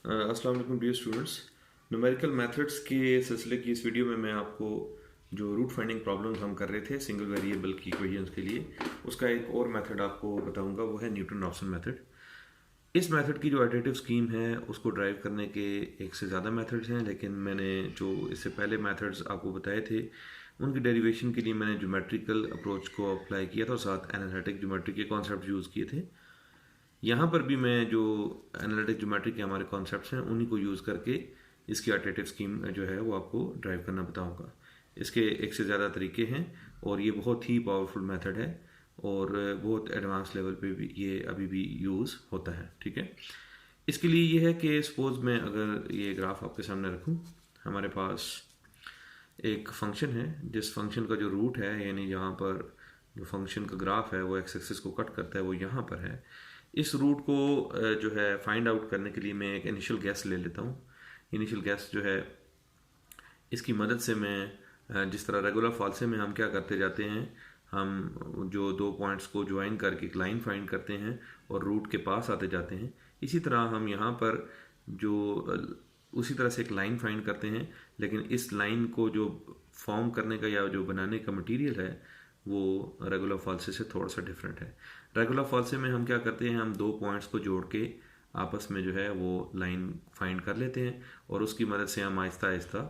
अस्सलाम वालेकुम dear students. Numerical methods के सिलसिले की इस वीडियो में मैं आपको जो रूट फाइंडिंग प्रॉब्लम्स हम कर रहे थे सिंगल वेरिएबल की इक्वेशंस के लिए, उसका एक और मेथड आपको बताऊंगा, वो है न्यूटन-रॉप्सन मेथड। इस मेथड की जो एडिटिव स्कीम है उसको ड्राइव करने के एक से ज़्यादा मेथड्स हैं, लेकिन मैंने जो इससे पहले मेथड्स आपको बताए थे उनकी डेरिवेशन के लिए मैंने ज्योमेट्रिकल अप्रोच को अप्लाई किया था और साथ एनालिटिक ज्योमेट्री के कॉन्सेप्ट यूज़ किए थे। यहाँ पर भी मैं जो एनालिटिक ज्योमेट्री के हमारे कॉन्सेप्ट्स हैं उन्हीं को यूज़ करके इसकी अटेटिव स्कीम जो है वो आपको ड्राइव करना बताऊंगा। इसके एक से ज़्यादा तरीके हैं और ये बहुत ही पावरफुल मेथड है और बहुत एडवांस लेवल पे भी ये अभी भी यूज़ होता है। ठीक है, इसके लिए ये है कि सपोज मैं अगर ये ग्राफ आपके सामने रखूँ, हमारे पास एक फंक्शन है जिस फंक्शन का जो रूट है, यानी जहाँ पर जो फंक्शन का ग्राफ है वो एक्स एक्सिस को कट करता है, वो यहाँ पर है। इस रूट को जो है फाइंड आउट करने के लिए मैं एक इनिशियल गैस ले लेता हूँ। इनिशियल गैस जो है इसकी मदद से मैं जिस तरह रेगुलर फाल्से में हम क्या करते जाते हैं, हम जो दो पॉइंट्स को ज्वाइन करके एक लाइन फाइंड करते हैं और रूट के पास आते जाते हैं, इसी तरह हम यहाँ पर जो उसी तरह से एक लाइन फाइंड करते हैं, लेकिन इस लाइन को जो फॉर्म करने का या जो बनाने का मटेरियल है वो रेगुलर फाल्से से थोड़ा सा डिफरेंट है। रेगुलर फाल्से में हम क्या करते हैं, हम दो पॉइंट्स को जोड़ के आपस में जो है वो लाइन फाइंड कर लेते हैं और उसकी मदद से हम आहिस्ता आहिस्ता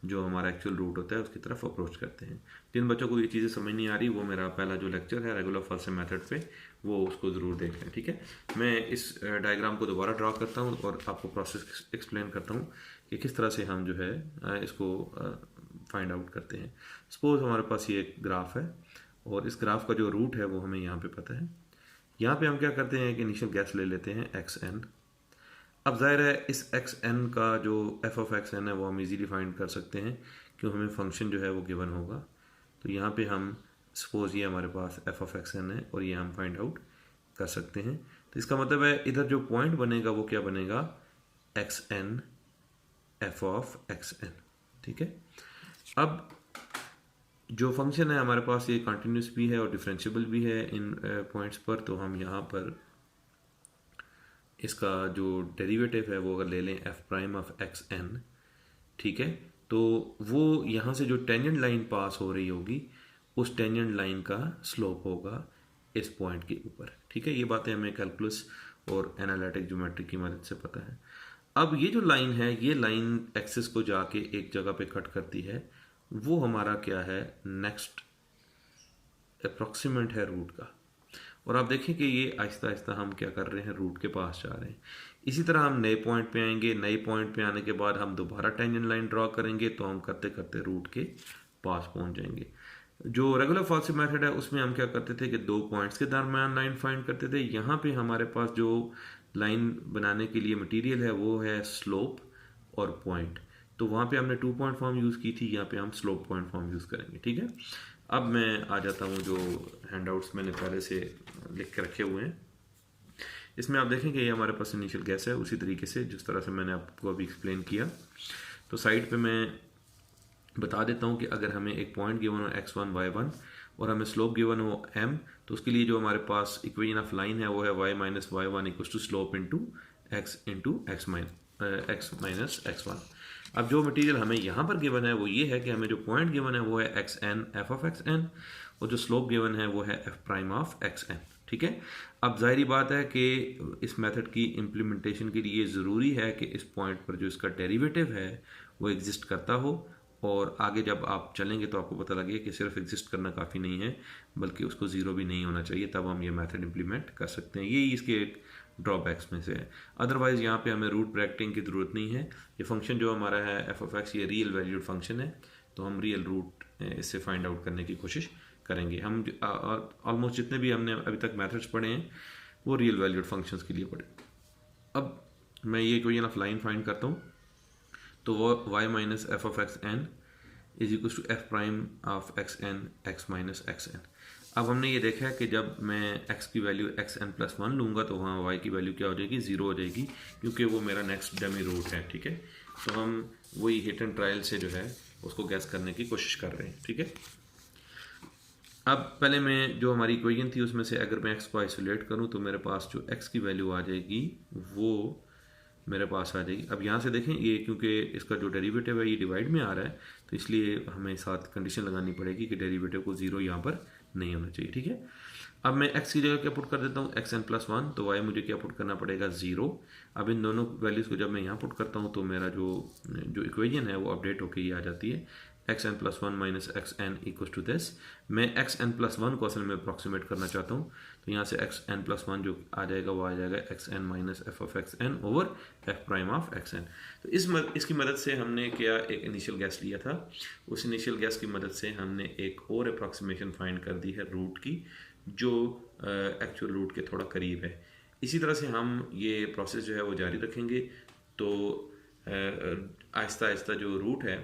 जो हमारा एक्चुअल रूट होता है उसकी तरफ अप्रोच करते हैं। जिन बच्चों को ये चीज़ें समझ नहीं आ रही, वो मेरा पहला जो लेक्चर है रेगुलर फाल्से मेथड पे, वो उसको ज़रूर देख लें। ठीक है, मैं इस डायग्राम को दोबारा ड्रा करता हूँ और आपको प्रोसेस एक्सप्लेन करता हूँ कि किस तरह से हम जो है इसको फाइंड आउट करते हैं। सपोज हमारे पास ये एक ग्राफ है और इस ग्राफ का जो रूट है वो हमें यहाँ पे पता है। यहाँ पे हम क्या करते हैं कि इनिशियल गैस ले लेते हैं एक्स एन। अब जाहिर है इस एक्स एन का जो एफ ऑफ एक्स एन है वो हम इजीली फाइंड कर सकते हैं क्योंकि हमें फंक्शन जो है वो गिवन होगा। तो यहाँ पे हम सपोज ये हमारे पास एफ ऑफ एक्स एन है और ये हम फाइंड आउट कर सकते हैं। तो इसका मतलब है इधर जो पॉइंट बनेगा वो क्या बनेगा, X N F of X N. ठीक है, अब जो फंक्शन है हमारे पास ये कंटिन्यूस भी है और डिफरेंशिएबल भी है इन पॉइंट्स पर। तो हम यहाँ पर इसका जो डेरिवेटिव है वो अगर ले लें F prime of X N, ठीक है, तो वो यहाँ से जो टेंजेंट लाइन पास हो रही होगी उस टेंजेंट लाइन का स्लोप होगा इस पॉइंट के ऊपर। ठीक है, ये बातें हमें कैलकुलस और एनालिटिक ज्योमेट्री की मदद से पता है। अब ये जो लाइन है, ये लाइन एक्सिस को जाके एक जगह पे कट करती है, वो हमारा क्या है, नेक्स्ट अप्रॉक्सीमेट है रूट का। और आप देखें कि ये आहिस्ता आहिस्ता हम क्या कर रहे हैं, रूट के पास जा रहे हैं। इसी तरह हम नए पॉइंट पे आएंगे, नए पॉइंट पे आने के बाद हम दोबारा टेंजेंट लाइन ड्रॉ करेंगे, तो हम करते करते रूट के पास पहुंच जाएंगे। जो रेगुलर फाल्से मेथड है उसमें हम क्या करते थे कि दो पॉइंट्स के दरमियान लाइन फाइंड करते थे। यहाँ पे हमारे पास जो लाइन बनाने के लिए मटेरियल है वो है स्लोप और पॉइंट, तो वहाँ पे हमने टू पॉइंट फॉर्म यूज़ की थी, यहाँ पे हम स्लोप पॉइंट फॉर्म यूज़ करेंगे। ठीक है, अब मैं आ जाता हूँ जो हैंडआउट्स मैंने पहले से लिख के रखे हुए हैं। इसमें आप देखें कि ये हमारे पास इनिशियल गैस है उसी तरीके से जिस तरह से मैंने आपको अभी एक्सप्लेन किया। तो साइड पे मैं बता देता हूँ कि अगर हमें एक पॉइंट गिवन हो x1 y1 और हमें स्लोप गिवन हो m, तो उसके लिए जो हमारे पास इक्वेशन ऑफ लाइन है वो है y minus y1 equal to slope into x minus x1। अब जो मटेरियल हमें यहाँ पर गिवन है वो ये है कि हमें जो पॉइंट गिवन है वो है X N F of X N और जो स्लोप गिवन है वो है F prime of X N. ठीक है, अब जाहिर बात है कि इस मेथड की इम्प्लीमेंटेशन के लिए ज़रूरी है कि इस पॉइंट पर जो इसका डेरिवेटिव है वो एग्जिस्ट करता हो, और आगे जब आप चलेंगे तो आपको पता लगे कि सिर्फ एग्जिस्ट करना काफ़ी नहीं है बल्कि उसको ज़ीरो भी नहीं होना चाहिए, तब हम ये मेथड इम्प्लीमेंट कर सकते हैं। यही इसके एक ड्रॉबैक्स में से है। अदरवाइज़ यहाँ पे हमें रूट ब्रैकेटिंग की ज़रूरत नहीं है। ये फंक्शन जो हमारा है एफ ऑफ एक्स, ये रियल वैल्यूड फंक्शन है, तो हम रियल रूट इससे फाइंड आउट करने की कोशिश करेंगे। हम ऑलमोस्ट जितने भी हमने अभी तक मेथड्स पढ़े हैं वो रियल वैल्यूड फंक्शंस के लिए पढ़े। अब मैं ये इक्वेशन ऑफ लाइन फाइंड करता हूँ, तो वो y minus F of X N is equal to F prime of X N X minus X N. अब हमने ये देखा है कि जब मैं x की value X N plus one लूँगा तो वहाँ y की वैल्यू क्या हो जाएगी, ज़ीरो हो जाएगी, क्योंकि वो मेरा नेक्स्ट डमी रूट है। ठीक है, तो हम वही हिट एंड ट्रायल से जो है उसको गैस करने की कोशिश कर रहे हैं। ठीक है, अब पहले मैं जो हमारी इक्वेशन थी उसमें से अगर मैं x को आइसोलेट करूँ तो मेरे पास जो x की वैल्यू आ जाएगी वो मेरे पास आ जाएगी। अब यहाँ से देखें ये क्योंकि इसका जो डेरिवेटिव है ये डिवाइड में आ रहा है, तो इसलिए हमें साथ कंडीशन लगानी पड़ेगी कि डेरिवेटिव को 0 यहाँ पर नहीं होना चाहिए, ठीक है। अब मैं x की जगह क्या पुट कर देता हूँ, xn+1, तो y मुझे क्या पुट करना पड़ेगा, 0। अब इन दोनों वैल्यूज़ को जब मैं यहाँ पुट करता हूँ तो मेरा जो इक्वेशन है वो अपडेट होकर ये आ जाती है, xn+1 minus xn equal to this. मैं xn+1 को असल में अप्रॉक्सीमेट करना चाहता हूँ, तो यहाँ से xn+1 जो आ जाएगा वो आ जाएगा xn minus f of xn over f prime of xn। तो इसकी मदद से हमने क्या एक इनिशियल गैस लिया था, उस इनिशियल गैस की मदद से हमने एक और अप्रॉक्सीमेशन फाइंड कर दी है रूट की, जो एक्चुअल रूट के थोड़ा करीब है। इसी तरह से हम ये प्रोसेस जो है वो जारी रखेंगे, तो आहिस्ता आहिस्ता जो रूट है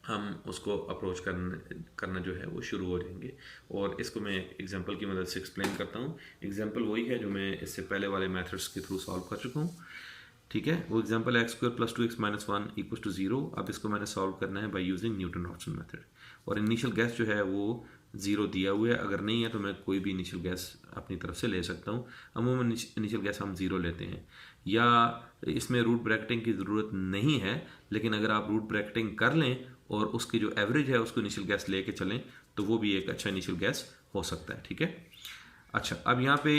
हम उसको अप्रोच करना जो है वो शुरू हो जाएंगे। और इसको मैं एग्जांपल की मदद से एक्सप्लेन करता हूँ। एग्जांपल वही है जो मैं इससे पहले वाले मेथड्स के थ्रू सॉल्व कर चुका हूँ, ठीक है। वो example x² + 2x - 1 equal to 0। अब इसको मैंने सॉल्व करना है बाय यूजिंग न्यूटन-रॉप्सन मेथड, और इनिशियल गैस जो है वो 0 दिया हुआ है। अगर नहीं है तो मैं कोई भी इनिशियल गैस अपनी तरफ से ले सकता हूँ। अमूमन इनिशियल गैस हम 0 लेते हैं, या इसमें रूट ब्रैकेटिंग की ज़रूरत नहीं है, लेकिन अगर आप रूट ब्रैकेटिंग कर लें और उसकी जो एवरेज है उसको इनिशियल गैस लेके चलें तो वो भी एक अच्छा इनिशियल गैस हो सकता है, ठीक है। अच्छा, अब यहाँ पे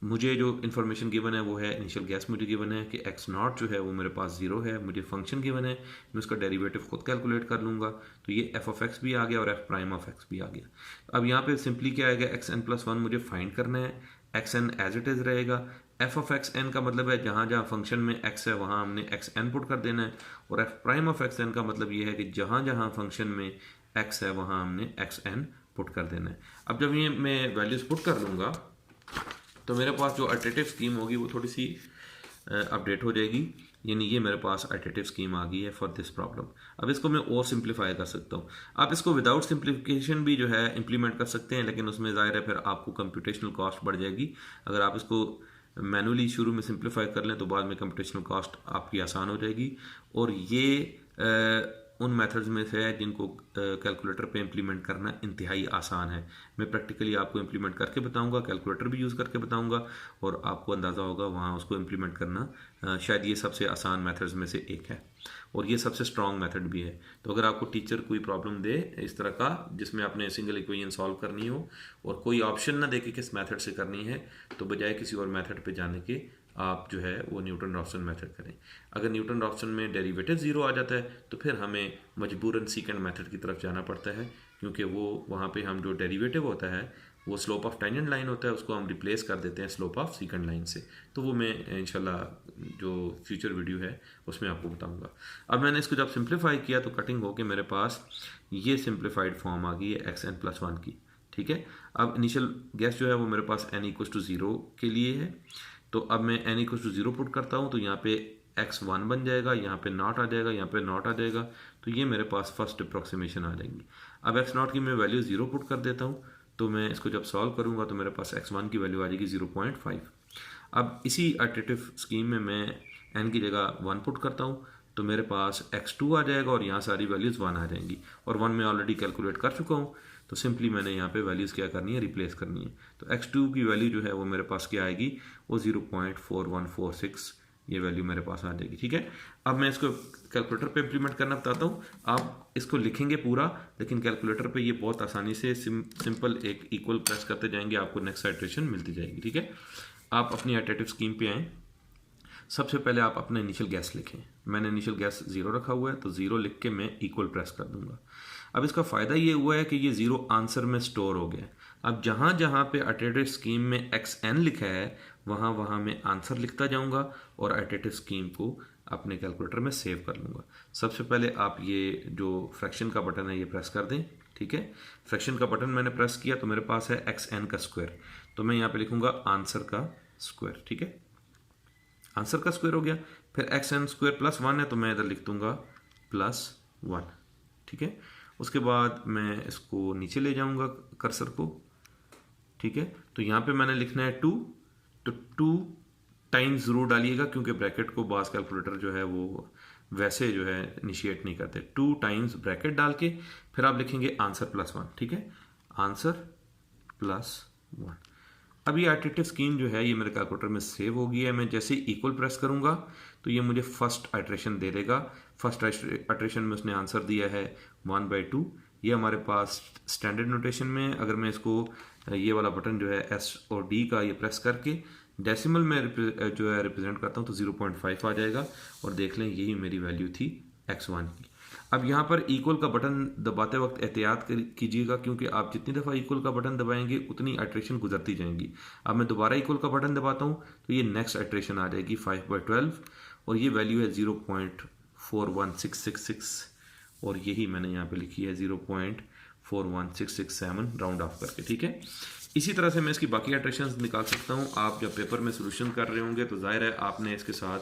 मुझे जो इन्फॉर्मेशन गिवन है वो है इनिशियल गैस मुझे गिवन है कि x0 जो है वो मेरे पास 0 है। मुझे फंक्शन गिवन है, मैं उसका डेरिवेटिव खुद कैलकुलेट कर लूँगा, तो ये f ऑफ x भी आ गया और f प्राइम ऑफ x भी आ गया। अब यहाँ पे सिंपली क्या आएगा, xn+1 मुझे फाइंड करना है, xn एज इट इज़ रहेगा। f ऑफ xn का मतलब है जहाँ जहाँ फंक्शन में x है वहाँ हमने xn पुट कर देना है, और f प्राइम ऑफ xn का मतलब ये है कि जहाँ जहाँ फंक्शन में x है वहाँ हमने xn पुट कर देना है। अब जब ये मैं वैल्यूज़ पुट कर लूँगा तो मेरे पास जो अल्टरनेटिव स्कीम होगी वो थोड़ी सी अपडेट हो जाएगी, यानी ये मेरे पास अल्टरनेटिव स्कीम आ गई है फॉर दिस प्रॉब्लम। अब इसको मैं और सिंप्लीफाई कर सकता हूँ। आप इसको विदाउट सिंप्लीफिकेशन भी जो है इंप्लीमेंट कर सकते हैं, लेकिन उसमें ज़ाहिर है फिर आपको कंप्यूटेशनल कॉस्ट बढ़ जाएगी। अगर आप इसको मैनुअली शुरू में सिंप्लीफाई कर लें तो बाद में कंप्यूटेशनल कॉस्ट आपकी आसान हो जाएगी। और ये उन मेथड्स में से है जिनको कैलकुलेटर पे इम्प्लीमेंट करना इंतहाई आसान है। मैं प्रैक्टिकली आपको इम्प्लीमेंट करके बताऊंगा, कैलकुलेटर भी यूज़ करके बताऊंगा, और आपको अंदाज़ा होगा वहाँ उसको इम्प्लीमेंट करना शायद ये सबसे आसान मेथड्स में से एक है, और ये सबसे स्ट्रॉन्ग मेथड भी है। तो अगर आपको टीचर कोई प्रॉब्लम दे इस तरह का जिसमें आपने सिंगल इक्वेशन सॉल्व करनी हो और कोई ऑप्शन ना दे कि किस मेथड से करनी है, तो बजाय किसी और मेथड पे जाने के आप जो है वो न्यूटन-रॉप्सन मेथड करें। अगर न्यूटन-रॉप्सन में डेरिवेटिव 0 आ जाता है तो फिर हमें मजबूरन सेकंड मेथड की तरफ जाना पड़ता है, क्योंकि वो वहाँ पे हम जो डेरिवेटिव होता है वो स्लोप ऑफ टेंजेंट लाइन होता है, उसको हम रिप्लेस कर देते हैं स्लोप ऑफ सेकंड लाइन से। तो वो मैं इंशाल्लाह जो फ्यूचर वीडियो है उसमें आपको बताऊंगा। अब मैंने इसको जब सिंप्लीफाई किया तो कटिंग होके मेरे पास ये सिंप्लीफाइड फॉर्म आ गई है xn+1 की, ठीक है। अब इनिशियल गैस जो है वो मेरे पास n = 0 के लिए है, तो अब मैं n = 0 पुट करता हूँ तो यहाँ पे x1 बन जाएगा, यहाँ पे नॉट आ जाएगा, यहाँ पे नॉट आ जाएगा, तो ये मेरे पास फर्स्ट अप्रॉक्सीमेशन आ जाएंगी। अब x0 की मैं वैल्यू 0 पुट कर देता हूँ, तो मैं इसको जब सॉल्व करूँगा तो मेरे पास x1 की वैल्यू आ जाएगी 0.5। अब इसी अल्टरनेटिव स्कीम में मैं n की जगह 1 पुट करता हूँ तो मेरे पास x2 आ जाएगा और यहाँ सारी वैल्यूज़ 1 आ जाएंगी, और 1 मैं ऑलरेडी कैलकुलेट कर चुका हूँ, तो सिंपली मैंने यहाँ पे वैल्यूज़ क्या करनी है, रिप्लेस करनी है। तो x2 की वैल्यू जो है वो मेरे पास क्या आएगी, वो 0.4146 ये वैल्यू मेरे पास आ जाएगी, ठीक है। अब मैं इसको कैलकुलेटर पे इम्प्लीमेंट करना बताता हूँ। आप इसको लिखेंगे पूरा, लेकिन कैलकुलेटर पे ये बहुत आसानी से सिंपल एक इक्वल प्रेस करते जाएंगे, आपको नेक्स्ट इटरेशन मिलती जाएगी, ठीक है। आप अपनी अल्टरनेटिव स्कीम पे आएँ। सबसे पहले आप अपना इनिशियल गैस लिखें। मैंने इनिशियल गैस 0 रखा हुआ है, तो 0 लिख के मैं इक्वल प्रेस कर दूंगा। अब इसका फ़ायदा ये हुआ है कि ये 0 आंसर में स्टोर हो गया। अब जहाँ जहाँ पे अल्टरनेटिव स्कीम में xn लिखा है वहाँ वहाँ मैं आंसर लिखता जाऊँगा और अल्टरनेटिव स्कीम को अपने कैलकुलेटर में सेव कर लूँगा। सबसे पहले आप ये जो फ्रैक्शन का बटन है ये प्रेस कर दें, ठीक है। फ्रैक्शन का बटन मैंने प्रेस किया तो मेरे पास है xn का स्क्वायर, तो मैं यहाँ पे लिखूँगा आंसर का स्क्वायर, ठीक है। आंसर का स्क्वायर हो गया। फिर xn² + 1 है तो मैं इधर लिख दूंगा +1, ठीक है। उसके बाद मैं इसको नीचे ले जाऊंगा कर्सर को, ठीक है। तो यहाँ पे मैंने लिखना है 2, तो 2 टाइम्स ज़रूर डालिएगा क्योंकि ब्रैकेट को बास कैलकुलेटर जो है वो वैसे जो है इनिशिएट नहीं करते। 2 टाइम्स ब्रैकेट डाल के फिर आप लिखेंगे आंसर +1, ठीक है। आंसर +1, अब ये आइटरेटिव स्कीम जो है ये मेरे कैलकुलेटर में सेव हो गई है। मैं जैसे ही इक्वल प्रेस करूँगा तो ये मुझे फर्स्ट आइटरेशन दे देगा। फर्स्ट आइटरेशन में उसने आंसर दिया है 1/2। ये हमारे पास स्टैंडर्ड नोटेशन में, अगर मैं इसको ये वाला बटन जो है S और D का ये प्रेस करके डेसिमल में जो है रिप्रेजेंट करता हूँ तो 0.5 आ जाएगा। और देख लें यही मेरी वैल्यू थी x1 की। अब यहाँ पर इक्वल का बटन दबाते वक्त एहतियात कीजिएगा, क्योंकि आप जितनी दफ़ा इक्वल का बटन दबाएंगे उतनी आइटरेशन गुजरती जाएंगी। अब मैं दोबारा इक्वल का बटन दबाता हूँ तो ये नेक्स्ट आइटरेशन आ जाएगी 5/12 और ये वैल्यू है 0.41666 और यही मैंने यहाँ पे लिखी है 0.41667 राउंड ऑफ करके। ठीक है, इसी तरह से मैं इसकी बाकी आइटरेशंस निकाल सकता हूँ। आप जब पेपर में सोल्यूशन कर रहे होंगे तो जाहिर है आपने इसके साथ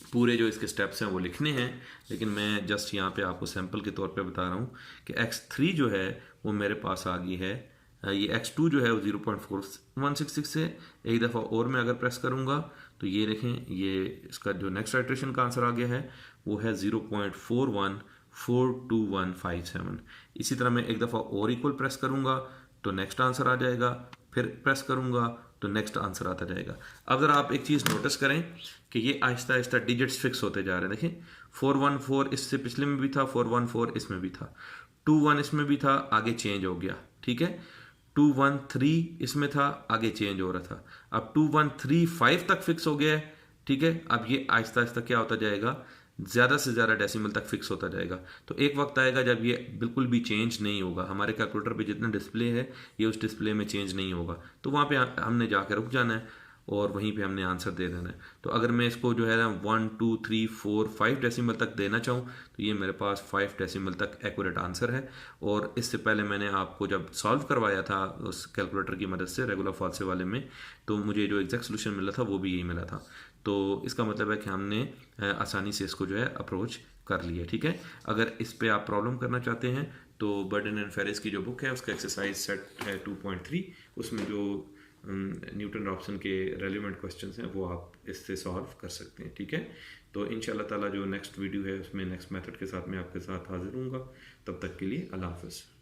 पूरे जो इसके स्टेप्स हैं वो लिखने हैं, लेकिन मैं जस्ट यहाँ पे आपको सैंपल के तौर पे बता रहा हूँ कि x3 जो है वो मेरे पास आ गई है। ये x2 जो है वो 0.4166 है। एक दफ़ा और मैं अगर प्रेस करूँगा तो ये देखें, ये इसका जो नेक्स्ट आइटरेशन का आंसर आ गया है वो है 0.41425157। इसी तरह मैं एक दफ़ा और इक्वल प्रेस करूँगा तो नेक्स्ट आंसर आ जाएगा, फिर प्रेस करूँगा तो नेक्स्ट आंसर आता जाएगा। अब ज़रा आप एक चीज़ नोटिस करें कि ये आहिस्ता आहिस्ता डिजिट्स फिक्स होते जा रहे हैं। देखिए 414 इससे पिछले में भी था, 414 इसमें भी था, 21 इसमें भी था, आगे चेंज हो गया। ठीक है, 213 इसमें था, आगे चेंज हो रहा था, अब 2135 तक फिक्स हो गया है। ठीक है, अब ये आहिस्ता आहिस्ता क्या होता जाएगा, ज़्यादा से ज़्यादा डेसिमल तक फिक्स होता जाएगा। तो एक वक्त आएगा जब ये बिल्कुल भी चेंज नहीं होगा। हमारे कैलकुलेटर पे जितना डिस्प्ले है ये उस डिस्प्ले में चेंज नहीं होगा, तो वहाँ पे हमने जाकर रुक जाना है और वहीं पे हमने आंसर दे देना है। तो अगर मैं इसको जो है ना 1 2 3 4 5 डेसिमल तक देना चाहूँ तो ये मेरे पास 5 डेसिमल तक एक्यूरेट आंसर है। और इससे पहले मैंने आपको जब सॉल्व करवाया था उस कैलकुलेटर की मदद से रेगुलर फॉल्से वाले में, तो मुझे जो एग्जैक्ट सोल्यूशन मिला था वो भी यही मिला था। तो इसका मतलब है कि हमने आसानी से इसको जो है अप्रोच कर लिया। ठीक है, अगर इस पे आप प्रॉब्लम करना चाहते हैं तो बर्डन एंड फेरिस की जो बुक है उसका एक्सरसाइज सेट है 2.3, उसमें जो न्यूटन रॉब्सन के रेलिवेंट क्वेश्चंस हैं वो आप इससे सॉल्व कर सकते हैं। ठीक है, तो इंशाल्लाह ताला जो नेक्स्ट वीडियो है उसमें नेक्स्ट मेथड के साथ मैं आपके साथ हाजिर हूँगा। तब तक के लिए अल्लाह हाफ़िज़।